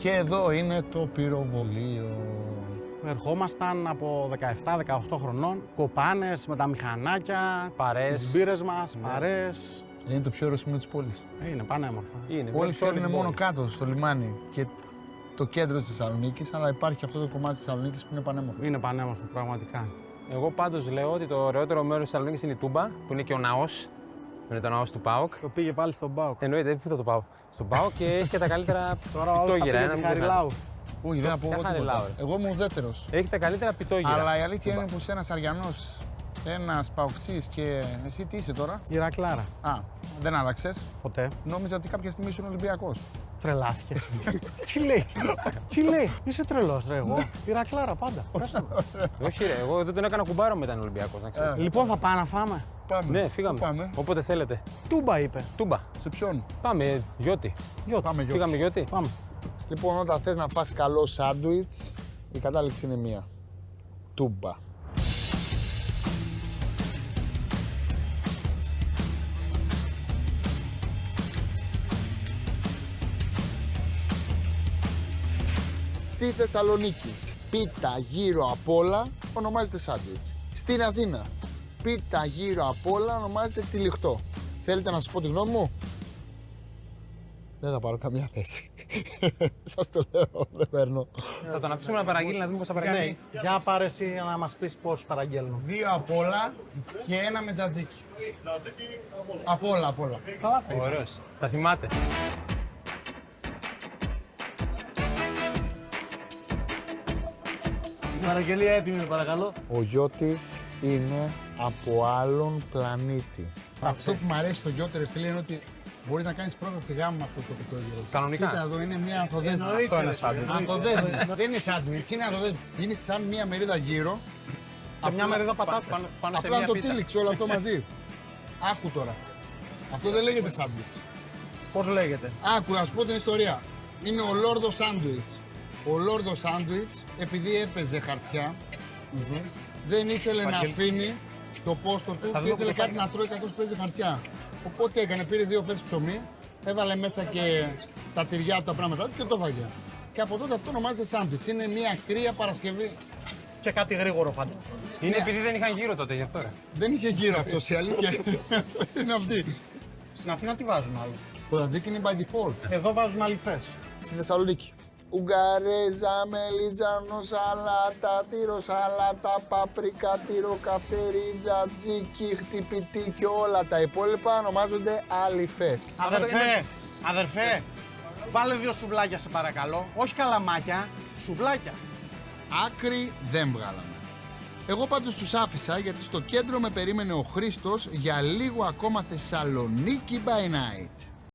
Και εδώ είναι το πυροβολείο. Ερχόμασταν από 17-18 χρονών, κοπάνες με τα μηχανάκια, Παρές. τις μπύρες μας, παρές. Είναι το πιο ωραίο σημείο της πόλης. Είναι πανέμορφα. Είναι. Όλοι ξέρουν μόνο κάτω, στο λιμάνι και το κέντρο της Θεσσαλονίκης, αλλά υπάρχει αυτό το κομμάτι της Θεσσαλονίκης που είναι πανέμορφο. Είναι πανέμορφο, πραγματικά. Εγώ πάντως λέω ότι το ωραιότερο μέρος της Θεσσαλονίκης είναι η Τούμπα, που είναι και ο ναός. Που είναι το ναός του ΠΑΟΚ. Το πήγε πάλι στον ΠΑΟΚ. Εννοείται, πού θα το πάω. Στον ΠΑΟΚ και έχει και τα καλύτερα πιτόγυρα. Τώρα Χαριλάου. Όχι, δεν θα πω εγώ Χάρη τίποτα. Λάουρ. Εγώ είμαι ουδέτερος. Έχει τα καλύτερα πιτόγυρα. Αλλά η αλήθεια είναι πως ένας Αριανός, ένας Παοκτσής και εσύ τι είσαι τώρα? Ηρακλάρα. Α, δεν άλλαξες. Ποτέ. Νόμιζα ότι κάποια στιγμή ήσουν Ολυμπιακός. Τρελάθηκε. Τι λέει. Τι λέει. Είσαι τρελός ρε εγώ. Ηρακλάρα πάντα. Πες το. Όχι, ρε, εγώ δεν τον έκανα κουμπάρο μετά τον Ολυμπιακό. Να ξέρεις. Λοιπόν, θα πάμε να φάμε. Πάμε. Ναι, φύγαμε. Πού πάμε. Όποτε θέλετε. Τούμπα είπε. Τούμπα. Σε ποιον? Πάμε, Γιώτη. Πάμε Γιώργο. Φύγαμε, Γιώτη. Πάμε. Λοιπόν, όταν θες να φας καλό σάντουιτς, η κατάληξη είναι μία. Τούμπα. Στη Θεσσαλονίκη, πίτα γύρω απ' όλα ονομάζεται σάντουιτς. Στην Αθήνα, πίτα γύρω απ' όλα ονομάζεται τυλιχτό. Θέλετε να σας πω τη γνώμη μου? Δεν θα πάρω καμία θέση. Σας το λέω, δεν παίρνω. Θα τον αφήσουμε να παραγγείλει, να δούμε πώς θα παραγγείλει. Για πάρε εσύ να μας πεις πώς παραγγέλνω. Δύο απ' όλα και ένα με τζατζίκι. Απ' όλα, απ' όλα. Καλά Ωραίος. Τα θυμάται. Η παραγγελία έτοιμη, παρακαλώ. Ο Γιώτης είναι από άλλον πλανήτη. Αυτό που μου αρέσει στο Γιώτη, ρε φίλε, είναι ότι μπορείς να κάνεις πρόταση γάμου με αυτό το πιτόγυρο. Κανονικά. Κοίτα, εδώ είναι μια ανθοδέσμη. Αυτό είναι σάντουιτς. Ανθοδέσμη. Δεν είναι σάντουιτς, είναι ανθοδέσμη. Είναι σαν μια μερίδα γύρω. Και μια μερίδα πατάτες. Πάνω σε Απλά μια το πίτα. τύλιξε όλο αυτό μαζί. Άκου τώρα. Αυτό δεν λέγεται σάντουιτς. Πώς λέγεται. Άκου, να σου πω την ιστορία. Είναι ο Λόρδο Σάντουιτς. Ο Λόρδο Σάντουιτς, επειδή έπαιζε χαρτιά, δεν ήθελε να αφήνει το πόστο του και ήθελε κάτι να τρώει καθώς παίζει χαρτιά. Οπότε έκανε, πήρε 2 φέσεις ψωμί, έβαλε μέσα και τα τυριά του, τα πράγματα του και το φάγε. Και από τότε αυτό ονομάζεται σάντουιτς. Είναι μια κρύα Παρασκευή. Και κάτι γρήγορο φαντάζομαι. Είναι επειδή δεν είχαν γύρω τότε, γι' αυτό ρε. Δεν είχε γύρω αυτός, η αλήθεια είναι αυτή. Στην Αθήνα τι βάζουν άλλο. Το τατζίκι είναι by default. Εδώ βάζουν αληθές. Στη Θεσσαλονίκη. Ουγγαρέζα, μελιτζάνο, σαλάτα, τύρο, σαλάτα, παπρικά, τύρο, καυτερί, τζατζίκι, χτυπητή και όλα τα υπόλοιπα ονομάζονται αληφές. Αδερφέ, βάλε 2 σουβλάκια σε παρακαλώ. Όχι καλαμάκια, σουβλάκια. Άκρη δεν βγάλαμε. Εγώ πάντως τους άφησα γιατί στο κέντρο με περίμενε ο Χρήστος για λίγο ακόμα Θεσσαλονίκη by night.